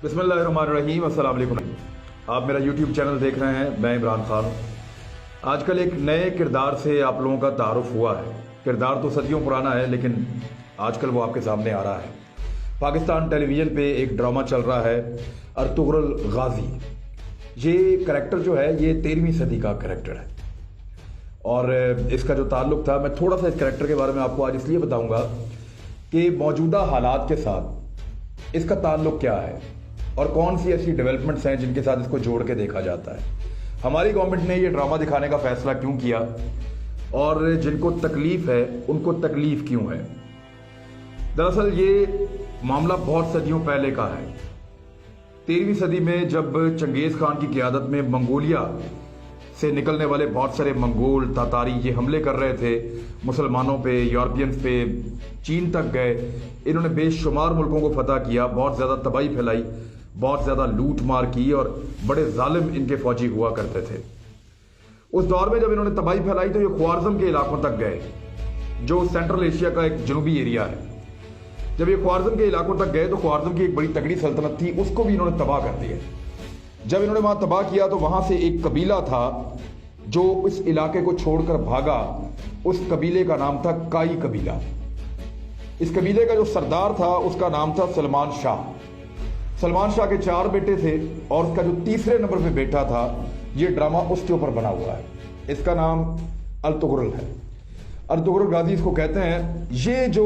बिस्मिल्लाहिर्रहमानिर्रहीम। अस्सलाम वालेकुम। आप मेरा यूट्यूब चैनल देख रहे हैं, मैं इमरान खान हूँ। आजकल एक नए किरदार से आप लोगों का तारुफ हुआ है। किरदार तो सदियों पुराना है, लेकिन आजकल वो आपके सामने आ रहा है। पाकिस्तान टेलीविज़न पे एक ड्रामा चल रहा है, अर्तुगरुल गाजी। ये करैक्टर जो है, ये 13वीं सदी का करैक्टर है और इसका जो ताल्लुक़ था, मैं थोड़ा सा इस करैक्टर के बारे में आपको आज इसलिए बताऊंगा कि मौजूदा हालात के साथ इसका ताल्लुक़ क्या है और कौन सी ऐसी डेवलपमेंट्स हैं जिनके साथ इसको जोड़ के देखा जाता है। हमारी गवर्नमेंट ने ये ड्रामा दिखाने का फैसला क्यों किया और जिनको तकलीफ है उनको तकलीफ क्यों है। दरअसल ये मामला बहुत सदियों पहले का है। 13वीं सदी में जब चंगेज़ खान की क़यादत में मंगोलिया से निकलने वाले बहुत सारे मंगोल तातारी ये हमले कर रहे थे मुसलमानों पे, यूरोपियंस पे, चीन तक गए। इन्होंने बेशुमार मुल्कों को फतह किया, बहुत ज़्यादा तबाही फैलाई, बहुत ज़्यादा लूट मार की और बड़े जालिम इनके फौजी हुआ करते थे। उस दौर में जब इन्होंने तबाही फैलाई तो ये ख्वारिज़म के इलाकों तक गए, जो सेंट्रल एशिया का एक जनूबी एरिया है। जब ये ख्वारिज़म के इलाकों तक गए तो ख्वारिज़म की एक बड़ी तगड़ी सल्तनत थी, उसको भी इन्होंने तबाह कर दिया। जब इन्होंने वहां तबाह किया तो वहां से एक कबीला था जो इस इलाके को छोड़कर भागा। उस कबीले का नाम था काई कबीला। इस कबीले का जो सरदार था उसका नाम था सलमान शाह। सलमान शाह के 4 बेटे थे और उसका जो तीसरे नंबर पे बेटा था, ये ड्रामा उसके ऊपर बना हुआ है। इसका नाम अर्तुगरुल है। अर्तुगरुल गाजी इसको कहते हैं। ये जो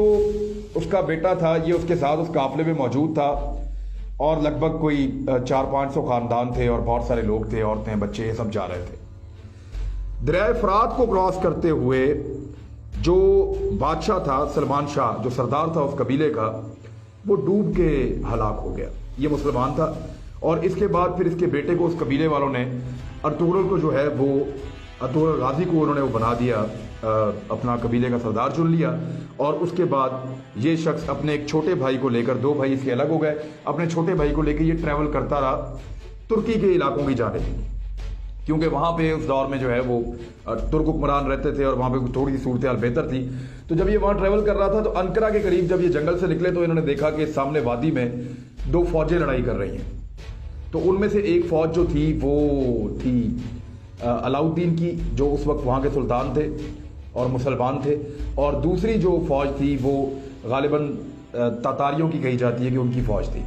उसका बेटा था, ये उसके साथ उस काफिले में मौजूद था और लगभग कोई 400-500 खानदान थे और बहुत सारे लोग थे, औरतें, बच्चे, ये सब जा रहे थे। दरिया फरात को क्रॉस करते हुए जो बादशाह था सलमान शाह, जो सरदार था उस कबीले का, वो डूब के हलाक हो गया। ये मुसलमान था और इसके बाद फिर इसके बेटे को उस कबीले वालों ने अर्तुगरुल को जो है वो अर्तुगरुल गाजी को उन्होंने वो बना दिया, अपना कबीले का सरदार चुन लिया। और उसके बाद ये शख्स अपने एक छोटे भाई को लेकर, 2 भाई इसके अलग हो गए, अपने छोटे भाई को लेकर ये ट्रैवल करता रहा तुर्की के इलाकों की जाने, क्योंकि वहाँ पे उस दौर में जो है वो तुर्क हुक्मरान रहते थे और वहाँ पे थोड़ी सी सूरत हाल बेहतर थी। तो जब ये वहाँ ट्रैवल कर रहा था तो अंकरा के करीब जब ये जंगल से निकले तो इन्होंने देखा कि सामने वादी में 2 फौजें लड़ाई कर रही हैं। तो उनमें से एक फौज जो थी वो थी अलाउद्दीन की, जो उस वक्त वहाँ के सुल्तान थे और मुसलमान थे, और दूसरी जो फौज थी वो गालिबन तातारियों की कही जाती है कि उनकी फौज थी।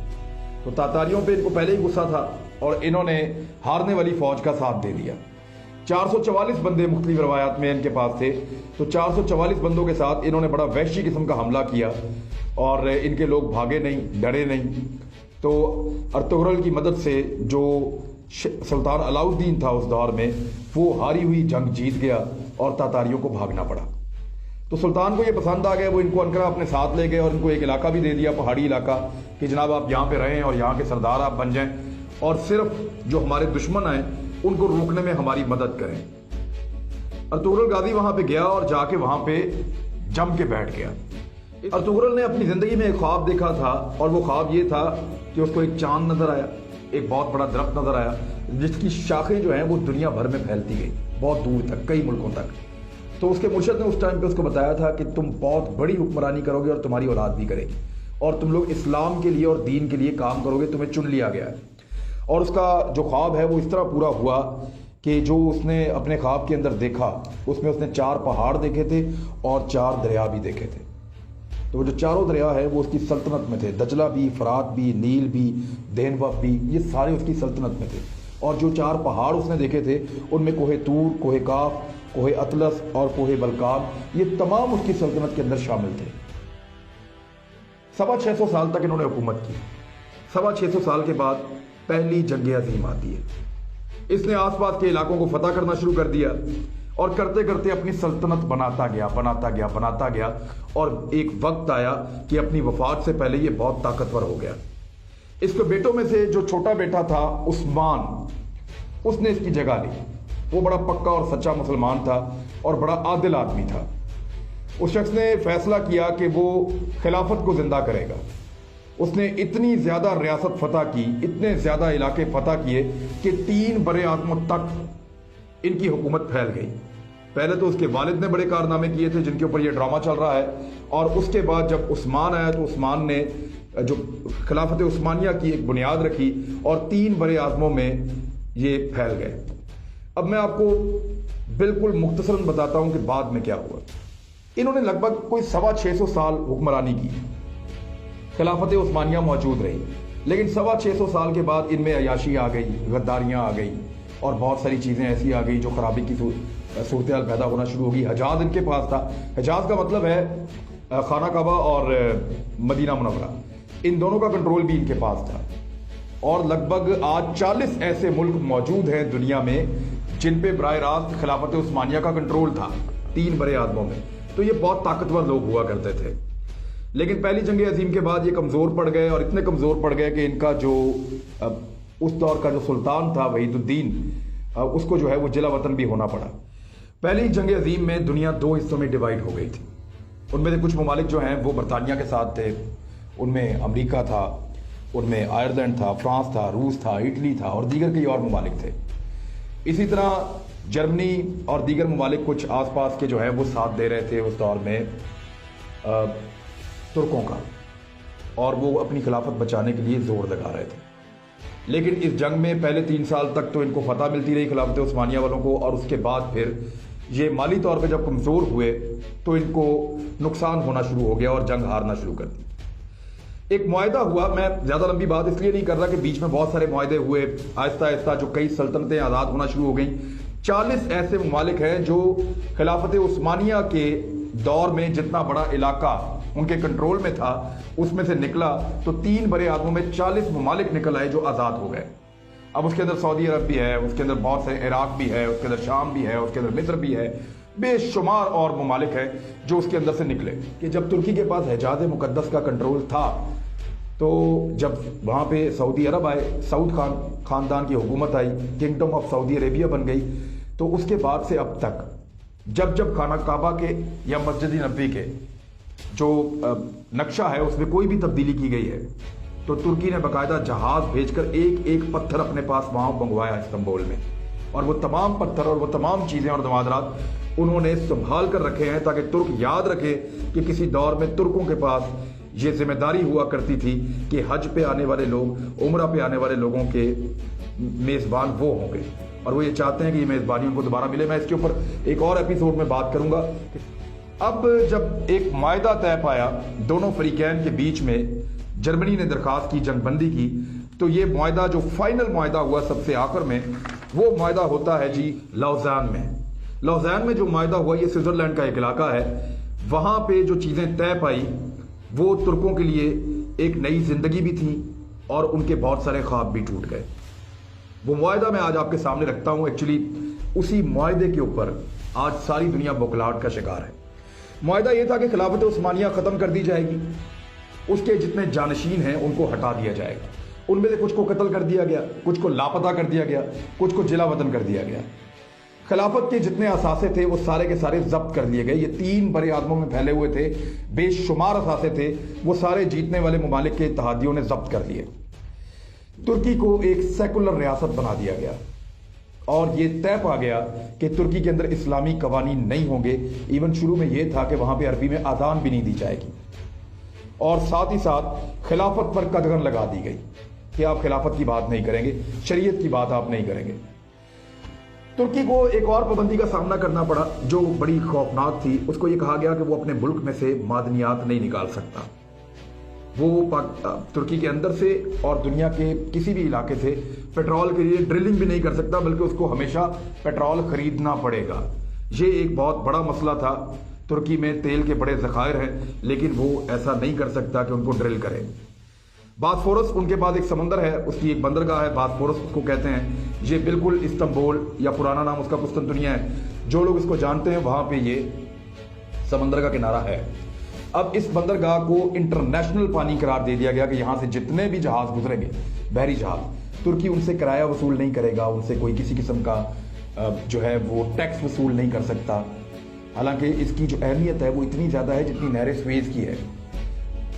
तो तातारियों पे इनको पहले ही गुस्सा था और इन्होंने हारने वाली फौज का साथ दे दिया। 444 बंदे मुख्तलिफ रवायात में इनके पास थे। तो 444 बंदों के साथ इन्होंने बड़ा वहशी किस्म का हमला किया और इनके लोग भागे नहीं, डरे नहीं। तो अर्तुगरुल की मदद से जो सुल्तान अलाउद्दीन था उस दौर में, वो हारी हुई जंग जीत गया और तातारियों को भागना पड़ा। तो सुल्तान को ये पसंद आ गया, वो इनको अनकरा अपने साथ ले गए और इनको एक इलाका भी दे दिया, पहाड़ी इलाका, कि जनाब आप यहाँ पे रहें और यहाँ के सरदार आप बन जाएं और सिर्फ जो हमारे दुश्मन हैं उनको रोकने में हमारी मदद करें। अर्तुगरुल गाजी वहां पे गया और जाके वहां पे जम के बैठ गया। अर्तुगरुल ने अपनी जिंदगी में एक ख्वाब देखा था और वो ख्वाब ये था कि उसको एक चांद नजर आया, एक बहुत बड़ा दरख्त नजर आया जिसकी शाखें जो हैं वो दुनिया भर में फैलती गई, बहुत दूर तक, कई मुल्कों तक। तो उसके मुर्शद ने उस टाइम पे उसको बताया था कि तुम बहुत बड़ी हुक्मरानी करोगे और तुम्हारी औलाद भी करेगी और तुम लोग इस्लाम के लिए और दीन के लिए काम करोगे, तुम्हें चुन लिया गया है। और उसका जो ख्वाब है वो इस तरह पूरा हुआ कि जो उसने अपने ख्वाब के अंदर देखा उसमें उसने 4 पहाड़ देखे थे और 4 दरिया भी देखे थे। तो वो जो चारों दरिया है वो उसकी सल्तनत में थे, दजला भी, फरात भी, नील भी, देनवब भी, ये सारे उसकी सल्तनत में थे। और जो 4 पहाड़ उसने देखे थे उनमें कोहे तूर, कोहे काफ, कोहे अतलस और कोहे बलकाम, ये तमाम उसकी सल्तनत के अंदर शामिल थे। 625 साल तक इन्होंने हुकूमत की। 625 साल के बाद पहली जंग अजीम आती है। इसने आसपास के इलाकों को फतह करना शुरू कर दिया और करते करते अपनी सल्तनत बनाता गया और एक वक्त आया कि अपनी वफात से पहले ये बहुत ताकतवर हो गया। इसके बेटों में से जो छोटा बेटा था उस्मान, उसने इसकी जगह ली। वो बड़ा पक्का और सच्चा मुसलमान था और बड़ा आदिल आदमी था। उस शख्स ने फैसला किया कि वो खिलाफत को जिंदा करेगा। उसने इतनी ज्यादा रियासत फतह की, इतने ज्यादा इलाके फतह किए कि 3 बड़े आज़मों तक इनकी हुकूमत फैल गई। पहले तो उसके वालिद ने बड़े कारनामे किए थे जिनके ऊपर ये ड्रामा चल रहा है, और उसके बाद जब उस्मान आया तो उस्मान ने जो खिलाफत उस्मानिया की एक बुनियाद रखी और 3 बड़े आज़मों में ये फैल गए। अब मैं आपको बिल्कुल मुख्तसरन बताता हूं कि बाद में क्या हुआ। इन्होंने लगभग कोई 625 साल हुक्मरानी की, खिलाफत उस्मानिया मौजूद रही, लेकिन 625 साल के बाद इनमें अयाशी आ गई, गद्दारियां आ गई और बहुत सारी चीज़ें ऐसी आ गई जो खराबी की सूरत हाल पैदा होना शुरू होगी। हजाज इनके पास था। हजाज का मतलब है खाना काबा और मदीना मुनव्वरा, इन दोनों का कंट्रोल भी इनके पास था। और लगभग आज 40 ऐसे मुल्क मौजूद हैं दुनिया में जिन पे बराह रास्त खिलाफत उस्मानिया का कंट्रोल था, 3 बड़े आज़मों में। तो ये बहुत ताकतवर लोग हुआ करते थे। लेकिन पहली जंग अजीम के बाद ये कमज़ोर पड़ गए और इतने कमज़ोर पड़ गए कि इनका जो उस दौर का जो सुल्तान था वहीदुद्दीन, उसको जो है वो जिला वतन भी होना पड़ा। पहली जंग अजीम में दुनिया 2 हिस्सों में डिवाइड हो गई थी। उनमें से कुछ ममालिक जो हैं वो बरतानिया के साथ थे, उनमें अमेरिका था, उनमें आयरलैंड था, फ्रांस था, रूस था, इटली था और दीगर कई और ममालिक थे। इसी तरह जर्मनी और दीगर ममालिक कुछ आसपास के जो है वो साथ दे रहे थे उस दौर में तुर्कों का, और वो अपनी खिलाफत बचाने के लिए जोर लगा रहे थे। लेकिन इस जंग में पहले 3 साल तक तो इनको फतह मिलती रही खिलाफत उस्मानिया वालों को, और उसके बाद फिर ये माली तौर पे जब कमज़ोर हुए तो इनको नुकसान होना शुरू हो गया और जंग हारना शुरू कर दी। एक मुआहदा हुआ, मैं ज़्यादा लंबी बात इसलिए नहीं कर रहा कि बीच में बहुत सारे मुआहदे हुए, आहिस्ता आहिस्ता जो कई सल्तनतें आज़ाद होना शुरू हो गई। 40 ऐसे ममालिक हैं जो खिलाफत उस्मानिया के दौर में जितना बड़ा इलाका उनके कंट्रोल में था उसमें से निकला तो 3 बड़े आज़मों में 40 ममालिक निकल आए जो आज़ाद हो गए। अब उसके अंदर सऊदी अरब भी है, उसके अंदर बहुत से इराक भी है, उसके अंदर शाम भी है, उसके अंदर मिस्र भी है, बेशुमार और ममालिक है जो उसके अंदर से निकले। कि जब तुर्की के पास हिजाज मुकद्दस का कंट्रोल था तो जब वहाँ पे सऊदी अरब आए, सऊद खानदान की हुकूमत आई, किंगडम ऑफ सऊदी अरेबिया बन गई, तो उसके बाद से अब तक जब जब खाना काबा के या मस्जिद नबी के जो नक्शा है उसमें कोई भी तब्दीली की गई है तो तुर्की ने बाकायदा जहाज भेजकर एक एक पत्थर अपने पास वहाँ मंगवाया इस्तांबुल में, और वो तमाम पत्थर और वो तमाम चीज़ें और नवादरात उन्होंने संभाल कर रखे हैं ताकि तुर्क याद रखे कि किसी दौर में तुर्कों के पास ये जिम्मेदारी हुआ करती थी कि हज पे आने वाले लोग, उम्रा पे आने वाले लोगों के मेज़बान वो होंगे, और वो ये चाहते हैं कि ये मेज़बानी उनको दोबारा मिले। मैं इसके ऊपर एक और एपिसोड में बात करूंगा। अब जब एक मुआहदा तय पाया दोनों फरीकैन के बीच में, जर्मनी ने दरखास्त की जंगबंदी की, तो ये मुआहदा जो फाइनल मुआहदा हुआ सबसे आखिर में, वो मुआहदा होता है जी लौज़ान में। लौज़ान में जो मुआहदा हुआ, ये स्विट्ज़रलैंड का एक इलाका है, वहाँ पे जो चीज़ें तय पाई वो तुर्कों के लिए एक नई जिंदगी भी थी और उनके बहुत सारे ख्वाब भी टूट गए। वो मुआहदा मैं आज आपके सामने रखता हूँ। एक्चुअली उसी मुआहदे के ऊपर आज सारी दुनिया बौखलाहट का शिकार है। मुआहदा ये था कि खिलाफत उस्मानिया ख़त्म कर दी जाएगी, उसके जितने जानशीन हैं उनको हटा दिया जाएगा। उनमें से कुछ को कत्ल कर दिया गया, कुछ को लापता कर दिया गया, कुछ को जिला वतन कर दिया गया। खिलाफत के जितने असासे थे वो सारे के सारे जब्त कर लिए गए। ये 3 बड़े आज़मों में फैले हुए थे, बेशुमार असासे थे, वो सारे जीतने वाले ममालिक के इत्तेहादियों ने जब्त कर लिए। तुर्की को एक सेकुलर रियासत बना दिया गया और ये तय पा गया कि तुर्की के अंदर इस्लामी कवानीन नहीं होंगे। इवन शुरू में ये था कि वहाँ पे अरबी में आज़ान भी नहीं दी जाएगी, और साथ ही साथ खिलाफत पर कदगन लगा दी गई कि आप खिलाफत की बात नहीं करेंगे, शरीयत की बात आप नहीं करेंगे। तुर्की को एक और पाबंदी का सामना करना पड़ा जो बड़ी खौफनाक थी। उसको ये कहा गया कि वो अपने मुल्क में से मादनियात नहीं निकाल सकता। वो तुर्की के अंदर से और दुनिया के किसी भी इलाके से पेट्रोल के लिए ड्रिलिंग भी नहीं कर सकता, बल्कि उसको हमेशा पेट्रोल खरीदना पड़ेगा। ये एक बहुत बड़ा मसला था। तुर्की में तेल के बड़े ज़खायर हैं, लेकिन वो ऐसा नहीं कर सकता कि उनको ड्रिल करें। बास्फोरस उनके पास एक समंदर है, उसकी एक बंदरगाह है, बास्फोरस उसको कहते हैं। ये बिल्कुल इस्तांबुल या पुराना नाम उसका कुस्तुनतुनिया है, जो लोग इसको जानते हैं वहाँ पे ये समंदर का किनारा है। अब इस बंदरगाह को इंटरनेशनल पानी करार दे दिया गया कि यहाँ से जितने भी जहाज़ गुजरेंगे, बहरी जहाज़, तुर्की उनसे किराया वसूल नहीं करेगा, उनसे कोई किसी किस्म का जो है वो टैक्स वसूल नहीं कर सकता। हालांकि इसकी जो अहमियत है वो इतनी ज़्यादा है जितनी नहर स्वेज़ की है।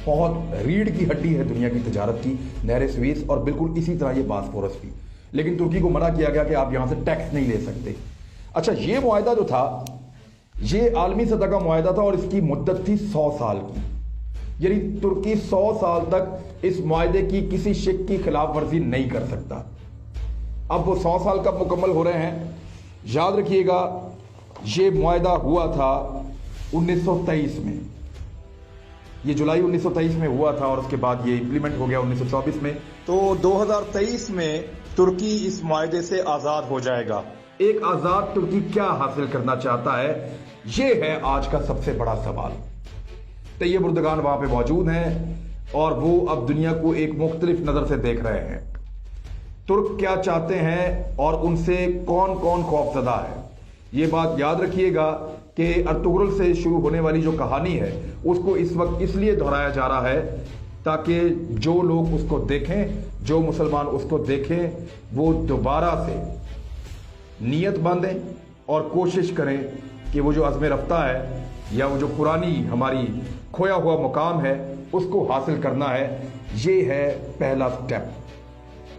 बहुत रीढ़ की हड्डी है दुनिया की तजारत की नहर स्वेज़, और बिल्कुल इसी तरह ये बास्फोरस भी। लेकिन तुर्की को मना किया गया कि आप यहाँ से टैक्स नहीं ले सकते। अच्छा, ये मुआहदा जो था ये आलमी सतह का मुआहदा था और इसकी मुद्दत थी 100 साल की। यानी तुर्की 100 साल तक इस मुआहदे की किसी शिक की खिलाफ वर्जी नहीं कर सकता। अब वो 100 साल कब मुकम्मल हो रहे हैं? याद रखिएगा, ये मुआहदा हुआ था 1923 में, ये जुलाई 1923 में हुआ था और उसके बाद ये इंप्लीमेंट हो गया 1924 में। तो 2023 में तुर्की इस मुआहदे से आजाद हो जाएगा। एक आजाद तुर्की क्या हासिल करना चाहता है, ये है आज का सबसे बड़ा सवाल। तैयब उर्दगान वहां पे मौजूद हैं और वो अब दुनिया को एक मुख्तलिफ नजर से देख रहे हैं। तुर्क क्या चाहते हैं और उनसे कौन कौन खौफजदा है, ये बात याद रखिएगा कि अर्तुगरुल से शुरू होने वाली जो कहानी है उसको इस वक्त इसलिए दोहराया जा रहा है ताकि जो लोग उसको देखें, जो मुसलमान उसको देखें, वो दोबारा से नीयत बांधें और कोशिश करें कि वो जो अज़्म रफ्ता है या वो जो पुरानी हमारी खोया हुआ मुकाम है उसको हासिल करना है। ये है पहला स्टेप।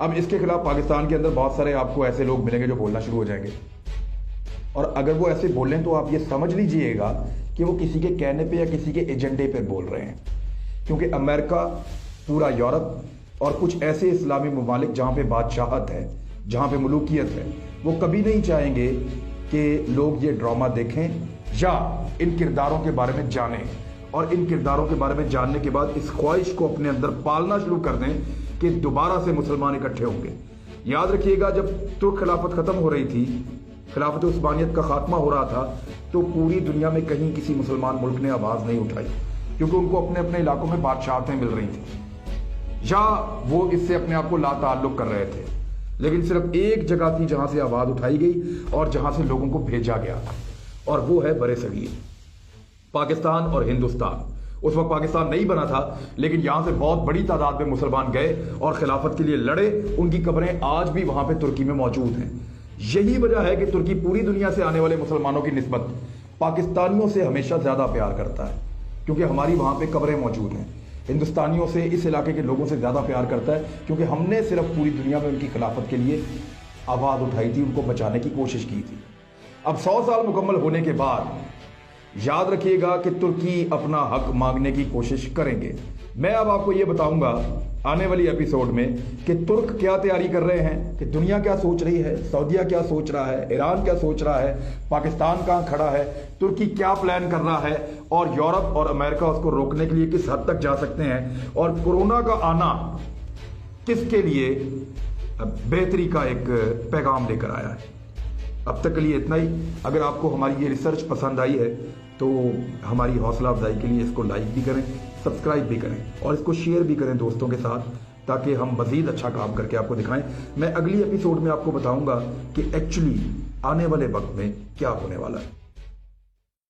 अब इसके खिलाफ पाकिस्तान के अंदर बहुत सारे आपको ऐसे लोग मिलेंगे जो बोलना शुरू हो जाएंगे, और अगर वो ऐसे बोलें तो आप ये समझ लीजिएगा कि वो किसी के कहने पे या किसी के एजेंडे पे बोल रहे हैं, क्योंकि अमेरिका, पूरा यूरोप और कुछ ऐसे इस्लामी ममालिक जहाँ पे बादशाहत है, जहाँ पे मलूकियत है, वो कभी नहीं चाहेंगे कि लोग ये ड्रामा देखें या इन किरदारों के बारे में जानें, और इन किरदारों के बारे में जानने के बाद इस ख्वाहिश को अपने अंदर पालना शुरू कर दें कि दोबारा से मुसलमान इकट्ठे होंगे। याद रखिएगा, जब तुर्क खिलाफत खत्म हो रही थी, खिलाफत उस्मानियत का खात्मा हो रहा था, तो पूरी दुनिया में कहीं किसी मुसलमान मुल्क ने आवाज नहीं उठाई, क्योंकि उनको अपने अपने इलाकों में बादशाहतें मिल रही थी या वो इससे अपने आप को लाताल्लुक कर रहे थे। लेकिन सिर्फ एक जगह थी जहां से आवाज उठाई गई और जहां से लोगों को भेजा गया, और वो है बरे-सगीर, पाकिस्तान और हिंदुस्तान। उस वक्त पाकिस्तान नहीं बना था, लेकिन यहां से बहुत बड़ी तादाद में मुसलमान गए और खिलाफत के लिए लड़े। उनकी कब्रें आज भी वहां पे तुर्की में मौजूद हैं। यही वजह है कि तुर्की पूरी दुनिया से आने वाले मुसलमानों की निस्बत पाकिस्तानियों से हमेशा ज्यादा प्यार करता है, क्योंकि हमारी वहां पे कब्रें मौजूद हैं। हिंदुस्तानियों से, इस इलाके के लोगों से ज्यादा प्यार करता है, क्योंकि हमने सिर्फ पूरी दुनिया में उनकी खिलाफत के लिए आवाज उठाई थी, उनको बचाने की कोशिश की थी। अब 100 साल मुकम्मल होने के बाद याद रखिएगा कि तुर्की अपना हक मांगने की कोशिश करेंगे। मैं अब आपको यह बताऊंगा आने वाली एपिसोड में कि तुर्क क्या तैयारी कर रहे हैं, कि दुनिया क्या सोच रही है, सऊदीया क्या सोच रहा है, ईरान क्या सोच रहा है, पाकिस्तान कहां खड़ा है, तुर्की क्या प्लान कर रहा है, और यूरोप और अमेरिका उसको रोकने के लिए किस हद तक जा सकते हैं, और कोरोना का आना किसके लिए बेहतरी का एक पैगाम लेकर आया है। अब तक के लिए इतना ही। अगर आपको हमारी ये रिसर्च पसंद आई है तो हमारी हौसला अफजाई के लिए इसको लाइक भी करें, सब्सक्राइब भी करें और इसको शेयर भी करें दोस्तों के साथ, ताकि हम मजीद अच्छा काम करके आपको दिखाएं। मैं अगली एपिसोड में आपको बताऊंगा कि एक्चुअली आने वाले वक्त में क्या होने वाला है।